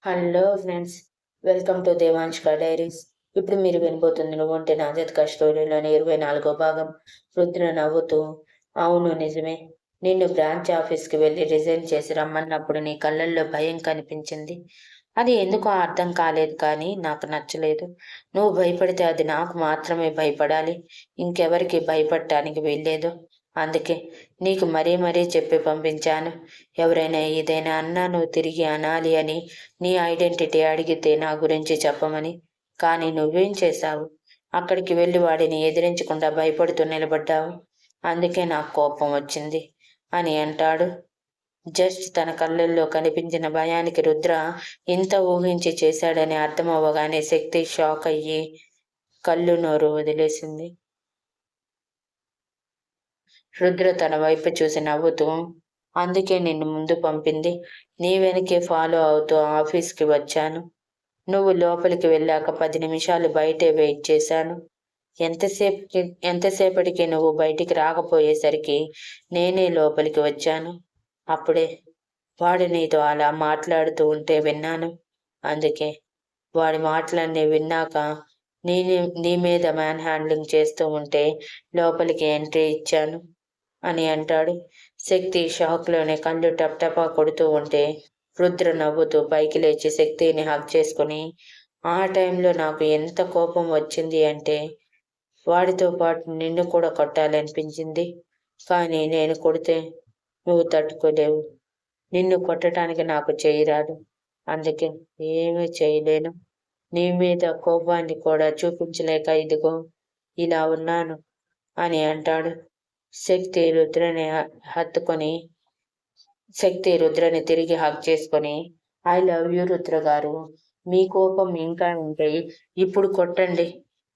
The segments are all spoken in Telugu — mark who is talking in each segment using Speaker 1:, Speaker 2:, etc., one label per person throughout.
Speaker 1: హలో ఫ్రెండ్స్, వెల్కమ్ టు దేవాంష్క డైరీస్. ఇప్పుడు మీరు వినబోతుంది నువ్వుంటే నా జతక స్టోరీలోని 24వ భాగం. రుద్ర నవ్వుతూ, అవును నిజమే, నిన్ను బ్రాంచ్ ఆఫీస్కి వెళ్ళి రిజైన్ చేసి రమ్మన్నప్పుడు నీ కళ్ళల్లో భయం కనిపించింది. అది ఎందుకో అర్థం కాలేదు, కానీ నాకు నచ్చలేదు. నువ్వు భయపడితే అది నాకు మాత్రమే భయపడాలి, ఇంకెవరికి భయపడటానికి వీల్లేదు. అందుకే నీకు మరీ మరీ చెప్పి పంపించాను. ఎవరైనా ఏదైనా అన్నా నువ్వు తిరిగి అనాలి అని, నీ ఐడెంటిటీ అడిగితే నా గురించి చెప్పమని. కానీ నువ్వేం చేశావు? అక్కడికి వెళ్ళి వాడిని ఎదిరించకుండా భయపడుతూ నిలబడ్డావు. అందుకే నాకు కోపం వచ్చింది అని అంటాడు. జస్ట్ తన కళ్ళల్లో కనిపించిన భయానికి రుద్ర ఇంత ఊహించి చేశాడని అర్థమవ్వగానే శక్తి షాక్ అయ్యి కళ్ళు నోరు వదిలేసింది. రుద్ర తన వైపు చూసి నవ్వుతూ, అందుకే నిన్ను ముందు పంపింది. నీ వెనకే ఫాలో అవుతూ ఆఫీస్కి వచ్చాను. నువ్వు లోపలికి వెళ్ళాక 10 నిమిషాలు బయటే వెయిట్ చేశాను. ఎంతసేపటికి నువ్వు బయటికి రాకపోయేసరికి నేనే లోపలికి వచ్చాను. అప్పుడే వాడు నీతో అలా మాట్లాడుతూ ఉంటే విన్నాను. అందుకే వాడి మాటలన్నీ విన్నాక నీ మీద మ్యాన్ హ్యాండ్లింగ్ చేస్తూ ఉంటే లోపలికి ఎంట్రీ ఇచ్చాను అని అంటాడు. శక్తి షాక్లోనే కళ్ళు టప్టపా కొడుతూ ఉంటే రుద్ర నవ్వుతూ పైకి లేచి శక్తిని హగ్ చేసుకుని, ఆ టైంలో నాకు ఎంత కోపం వచ్చింది అంటే వాడితో పాటు నిన్ను కూడా కొట్టాలనిపించింది. కానీ నేను కొడితే నువ్వు తట్టుకోలేవు. నిన్ను కొట్టడానికి నాకు చేయరాదు. అందుకే ఏమీ చేయలేను. నీ మీద కోపాన్ని కూడా చూపించలేక ఇదిగో ఇలా ఉన్నాను అని అంటాడు. శక్తి రుద్రని తిరిగి హక్ చేసుకొని, ఐ లవ్ యూ రుద్ర గారు. మీ కోపం ఇంకా ఉంటే ఇప్పుడు కొట్టండి.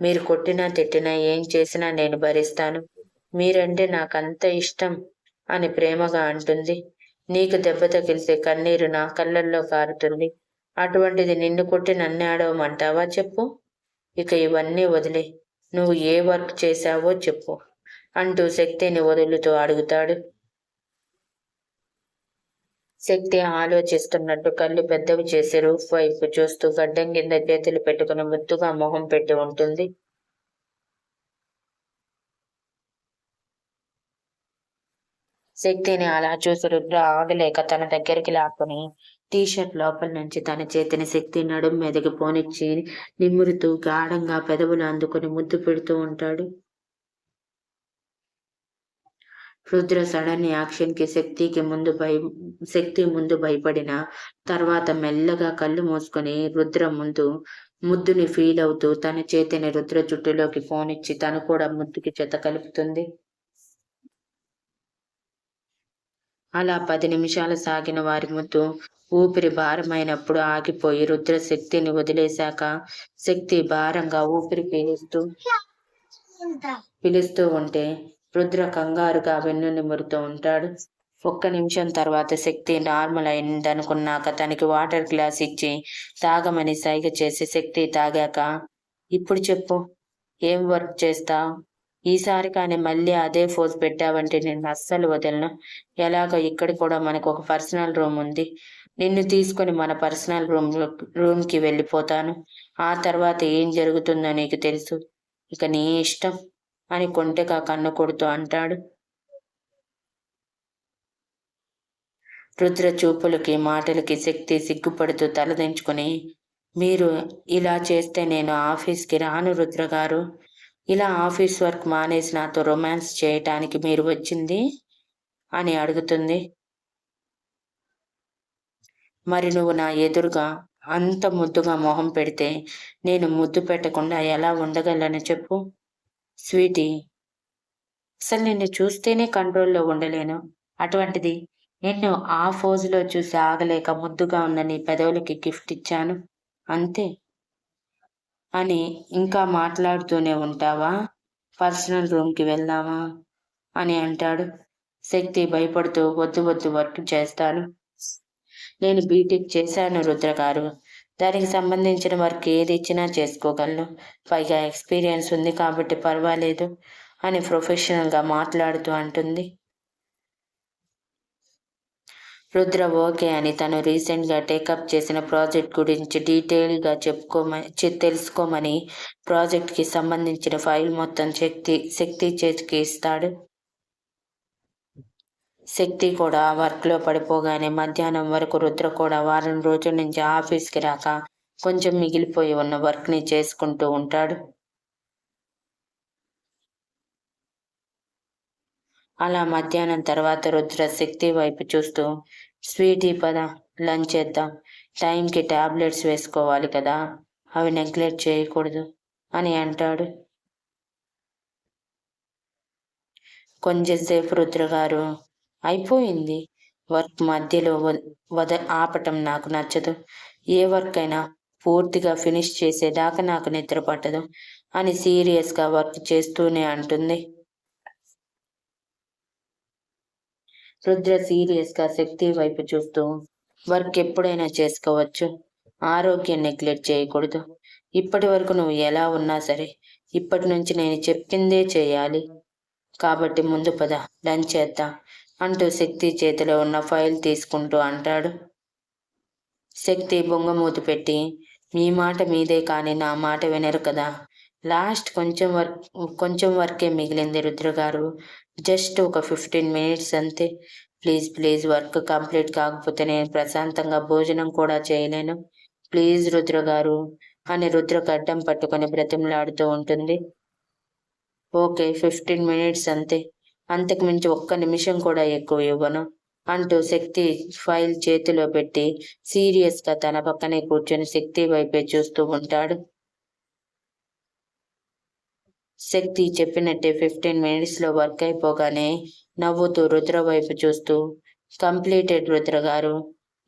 Speaker 1: మీరు కొట్టినా తిట్టినా ఏం చేసినా నేను భరిస్తాను. మీరంటే నాకంత ఇష్టం అని ప్రేమగా అంటుంది. నీకు దెబ్బ తగిలితే కన్నీరు నా కళ్ళల్లో కారుతుంది. అటువంటిది నిన్ను కొట్టి నన్ను ఆడవమంటావా చెప్పు. ఇక ఇవన్నీ వదిలే, నువ్వు ఏ వర్క్ చేశావో చెప్పు అంటూ శక్తిని వదులుతూ అడుగుతాడు. శక్తి ఆలోచిస్తున్నట్టు కళ్ళు పెద్దవి చేసి రూఫ్ వైపు చూస్తూ గడ్డం కింద చేతులు పెట్టుకుని ముద్దుగా మొహం పెట్టి ఉంటుంది. శక్తిని అలా చూసి రుద్ర ఆగలేక తన దగ్గరికి లాక్కుని టీషర్ట్ లోపల నుంచి తన చేతిని శక్తి నడుం మీదకి పోనిచ్చి నిమురుతూ గాఢంగా పెదవులు అందుకుని ముద్దు పెడుతూ ఉంటాడు. రుద్ర సడన్ యాక్షన్ కి శక్తి ముందు భయపడిన తర్వాత మెల్లగా కళ్ళు మూసుకొని రుద్ర ముందు ముద్దుని ఫీల్ అవుతూ తన చేతిని రుద్ర జుట్టులోకి పోనిచ్చి తను కూడా ముద్దుకి జత కలుపుతుంది. అలా 10 నిమిషాలు సాగిన వారి ముద్దు ఊపిరి భారమైనప్పుడు ఆగిపోయి రుద్ర శక్తిని వదిలేశాక శక్తి భారంగా ఊపిరి పిలుస్తూ ఉంటే రుద్ర కంగారుగా వెన్ను నిమురుతూ ఉంటాడు. ఒక్క నిమిషం తర్వాత శక్తి నార్మల్ అయిందనుకున్నాక తనకి వాటర్ గ్లాస్ ఇచ్చి తాగమని సైగ చేసి శక్తి తాగాక, ఇప్పుడు చెప్పు, ఏం వర్క్ చేస్తావు? ఈసారి కానీ మళ్ళీ అదే ఫోజ్ పెట్టావంటే నేను అస్సలు వదలను. ఎలాగో ఇక్కడ కూడా మనకు ఒక పర్సనల్ రూమ్ ఉంది. నిన్ను తీసుకొని మన పర్సనల్ రూమ్కి వెళ్ళిపోతాను. ఆ తర్వాత ఏం జరుగుతుందో నీకు తెలుసు. ఇక నీ ఇష్టం అని కొంటెగా కన్ను కొడుతూ అంటాడు. రుద్ర చూపులకి మాటలకి శక్తి సిగ్గుపడుతూ తలదించుకుని, మీరు ఇలా చేస్తే నేను ఆఫీస్కి రాను రుద్ర గారు. ఇలా ఆఫీస్ వర్క్ మానేసి నాతో రొమాన్స్ చేయటానికి మీరు వచ్చింది అని అడుగుతుంది. మరి నువ్వు నా ఎదురుగా అంత ముద్దుగా మొహం పెడితే నేను ముద్దు పెట్టకుండా ఎలా ఉండగలను చెప్పు. స్వీటీ, అసలు నిన్ను చూస్తేనే కంట్రోల్లో ఉండలేను. అటువంటిది నిన్ను ఆ ఫోజులో చూసి ఆగలేక ముద్దుగా ఉన్న నీ పెదవులకి గిఫ్ట్ ఇచ్చాను అంతే అని ఇంకా మాట్లాడుతూనే ఉంటావా? పర్సనల్ రూమ్కి వెళ్దామా అని అంటాడు. శక్తి భయపడుతూ వద్దు వర్క్ చేస్తాను. నేను బీటెక్ చేశాను రుద్ర గారు. దానికి సంబంధించిన వర్క్ ఏది ఇచ్చినా చేసుకోగలను. పైగా ఎక్స్పీరియన్స్ ఉంది కాబట్టి పర్వాలేదు అని ప్రొఫెషనల్గా మాట్లాడుతూ అంటుంది. రుద్ర ఓకే అని తను రీసెంట్గా టేకప్ చేసిన ప్రాజెక్ట్ గురించి డీటెయిల్గా తెలుసుకోమని ప్రాజెక్ట్కి సంబంధించిన ఫైల్ మొత్తం శక్తి చేతికి ఇస్తాడు. శక్తి కూడా వర్క్లో పడిపోగానే మధ్యాహ్నం వరకు రుద్ర కూడా వారం రోజుల నుంచి ఆఫీస్కి రాక కొంచెం మిగిలిపోయి ఉన్న వర్క్ని చేసుకుంటూ ఉంటాడు. అలా మధ్యాహ్నం తర్వాత రుద్ర శక్తి వైపు చూస్తూ, స్వీటీ పద లంచ్ చేద్దాం, టైంకి టాబ్లెట్స్ వేసుకోవాలి కదా, అవి నెగ్లెక్ట్ చేయకూడదు అని అంటాడు. కొంచెంసేపు రుద్ర గారు, అయిపోయింది, వర్క్ మధ్యలో ఆపటం నాకు నచ్చదు, ఏ వర్క్ అయినా పూర్తిగా ఫినిష్ చేసేదాకా నాకు నిద్ర పట్టదు అని సీరియస్గా వర్క్ చేస్తూనే అంటుంది. రుద్ర సీరియస్గా శక్తి వైపు చూస్తూ, వర్క్ ఎప్పుడైనా చేసుకోవచ్చు, ఆరోగ్యం నెగ్లెక్ట్ చేయకూడదు, ఇప్పటి వరకు నువ్వు ఎలా ఉన్నా సరే ఇప్పటి నుంచి నేను చెప్పిందే చేయాలి, కాబట్టి ముందు పద లంచ్ చేద్దాం అంటూ శక్తి చేతిలో ఉన్న ఫైల్ తీసుకుంటూ అంటాడు. శక్తి బొంగమూతి పెట్టి, మీ మాట మీదే కానీ నా మాట వినరు కదా, లాస్ట్ కొంచెం వర్కే మిగిలింది రుద్ర గారు, జస్ట్ ఒక 15 మినిట్స్ అంతే, ప్లీజ్ వర్క్ కంప్లీట్ కాకపోతే నేను ప్రశాంతంగా భోజనం కూడా చేయలేను, ప్లీజ్ రుద్ర గారు అని రుద్ర గడ్డం పట్టుకొని బ్రతిమలాడుతూ ఉంటుంది. ఓకే 15 మినిట్స్ అంతే, అంతకు మించి ఒక్క నిమిషం కూడా ఎక్కువ ఇవ్వను అంటూ శక్తి ఫైల్ చేతిలో పెట్టి సీరియస్గా తన పక్కనే కూర్చొని శక్తి వైపే చూస్తూ ఉంటాడు. శక్తి చెప్పినట్టే 15 మినిట్స్లో వర్క్ అయిపోగానే నవ్వుతూ రుద్ర వైపు చూస్తూ, కంప్లీటెడ్ రుద్ర గారు,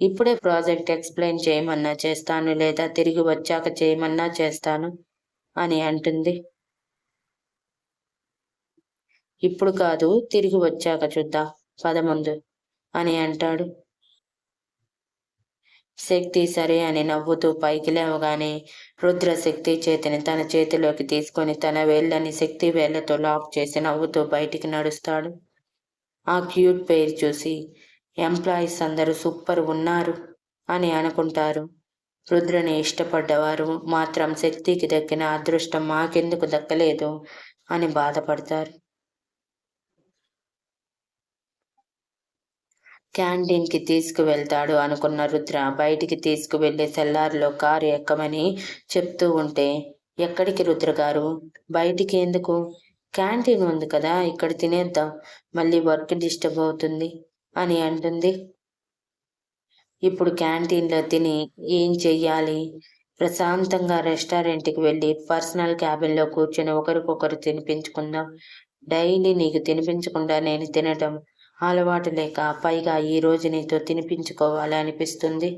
Speaker 1: ఇప్పుడే ప్రాజెక్ట్ ఎక్స్ప్లెయిన్ చేయమన్నా చేస్తాను, లేదా తిరిగి వచ్చాక చేయమన్నా చేస్తాను అని అంటుంది. ఇప్పుడు కాదు, తిరిగి వచ్చాక చూద్దాం, పద ముందు అని అంటాడు. శక్తి సరే అని నవ్వుతూ పైకి లేవగానే రుద్ర శక్తి చేతిని తన చేతిలోకి తీసుకొని తన వేళ్ళని శక్తి వేళ్లతో లాక్ చేసి నవ్వుతూ బయటికి నడుస్తాడు. ఆ క్యూట్ పేరు చూసి ఎంప్లాయీస్ అందరూ సూపర్ ఉన్నారు అని అనుకుంటారు. రుద్రని ఇష్టపడ్డవారు మాత్రం శక్తికి దక్కిన అదృష్టం మాకెందుకు దక్కలేదు అని బాధపడతారు. క్యాంటీన్కి తీసుకువెళ్తాడు అనుకున్న రుద్ర బయటికి తీసుకువెళ్ళి సెల్లార్లో కారు ఎక్కమని చెప్తూ ఉంటే, ఎక్కడికి రుద్ర గారు, బయటికి ఎందుకు, క్యాంటీన్ ఉంది కదా ఇక్కడ తినేద్దాం, మళ్ళీ వర్క్ డిస్టర్బ్ అవుతుంది అని అంటుంది. ఇప్పుడు క్యాంటీన్లో తిని ఏం చెయ్యాలి, ప్రశాంతంగా రెస్టారెంట్కి వెళ్ళి పర్సనల్ క్యాబిన్లో కూర్చొని ఒకరికొకరు తినిపించుకుందాం, డైలీ నీకు తినిపించకుండా నేను తినటం అలవాటు లేక పైగా ఈరోజు నీతో తినిపించుకోవాలి అనిపిస్తుంది,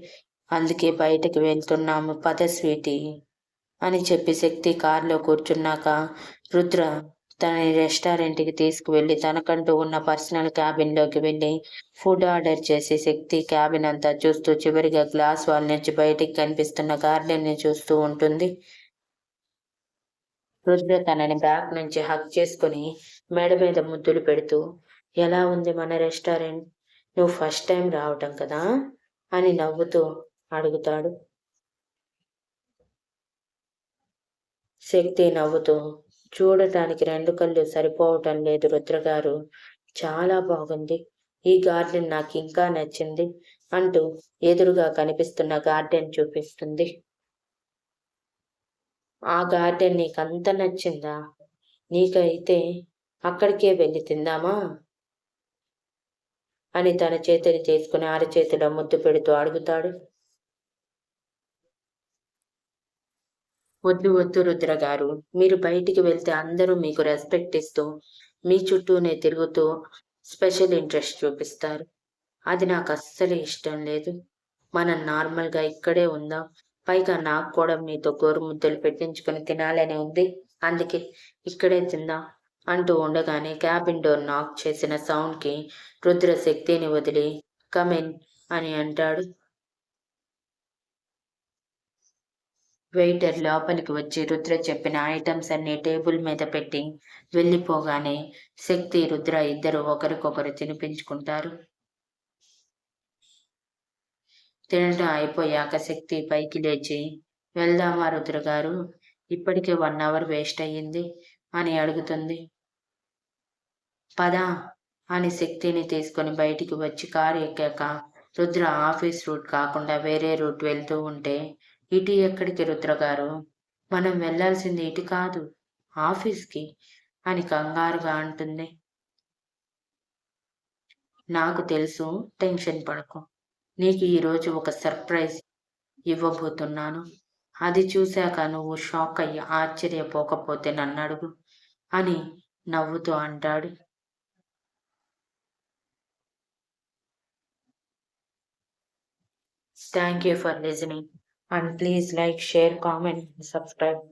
Speaker 1: అందుకే బయటకు వెళ్తున్నాము పద స్వీటీ అని చెప్పి శక్తి కారులో కూర్చున్నాక రుద్ర తనని రెస్టారెంట్కి తీసుకువెళ్ళి తనకంటూ ఉన్న పర్సనల్ క్యాబిన్లోకి వెళ్ళి ఫుడ్ ఆర్డర్ చేసి శక్తి క్యాబిన్ అంతా చూస్తూ చివరిగా గ్లాస్ వాల్ నుంచి బయటికి కనిపిస్తున్న గార్డెన్ని చూస్తూ ఉంటుంది. రుద్ర తనని బ్యాక్ నుంచి హక్ చేసుకుని మెడ మీద ముద్దులు పెడుతూ, ఎలా ఉంది మన రెస్టారెంట్, నువ్వు ఫస్ట్ టైం రావటం కదా అని నవ్వుతూ అడుగుతాడు. శక్తి నవ్వుతూ, చూడటానికి 2 కళ్ళు సరిపోవటం లేదు రుద్ర గారు, చాలా బాగుంది, ఈ గార్డెన్ నాకు ఇంకా నచ్చింది అంటూ ఎదురుగా కనిపిస్తున్న గార్డెన్ చూపిస్తుంది. ఆ గార్డెన్ నీకంత నచ్చిందా, నీకైతే అక్కడికే వెళ్ళి తిందామా అని తన చేతిని తీసుకుని అరచేతిలో ముద్దు పెడుతూ అడుగుతాడు. వద్దు రుద్ర గారు, మీరు బయటికి వెళ్తే అందరూ మీకు రెస్పెక్ట్ ఇస్తూ మీ చుట్టూనే తిరుగుతూ స్పెషల్ ఇంట్రెస్ట్ చూపిస్తారు, అది నాకు అస్సలు ఇష్టం లేదు, మనం నార్మల్గా ఇక్కడే ఉందాం, పైగా నాకు కూడా మీతో గోరుముద్దలు పెట్టించుకుని తినాలని ఉంది, అందుకే ఇక్కడే తిందాం అంటూ ఉండగానే క్యాబిన్ డోర్ నాక్ చేసిన సౌండ్కి రుద్ర శక్తిని వదిలి కమిన్ అని అంటాడు. వెయిటర్ లోపలికి వచ్చి రుద్ర చెప్పిన ఐటమ్స్ అన్ని టేబుల్ మీద పెట్టి వెళ్ళిపోగానే శక్తి రుద్ర ఇద్దరు ఒకరికొకరు తినిపించుకుంటారు. తినడం అయిపోయాక శక్తి పైకి లేచి, వెళ్దామా రుద్ర గారు? ఇప్పటికే 1 అవర్ వేస్ట్ అయ్యింది అని అడుగుతుంది. పద అని శక్తిని తీసుకొని బయటికి వచ్చి కారు ఎక్కాక రుద్ర ఆఫీస్ రూట్ కాకుండా వేరే రూట్ వెళ్తూ ఉంటే, ఇటు ఎక్కడికి రుద్ర గారు? మనం వెళ్ళాల్సింది ఇటు కాదు, ఆఫీస్కి అని కంగారుగా అంటుంది. నాకు తెలుసు, టెన్షన్ పడకు. నీకు ఈరోజు ఒక సర్ప్రైజ్ ఇవ్వబోతున్నాను. అది చూశాక నువ్వు షాక్ అయ్యి ఆశ్చర్యపోకపోతే నన్నడుగు అని నవ్వుతూ అంటాడు. Thank you for listening and please like, share, comment, subscribe.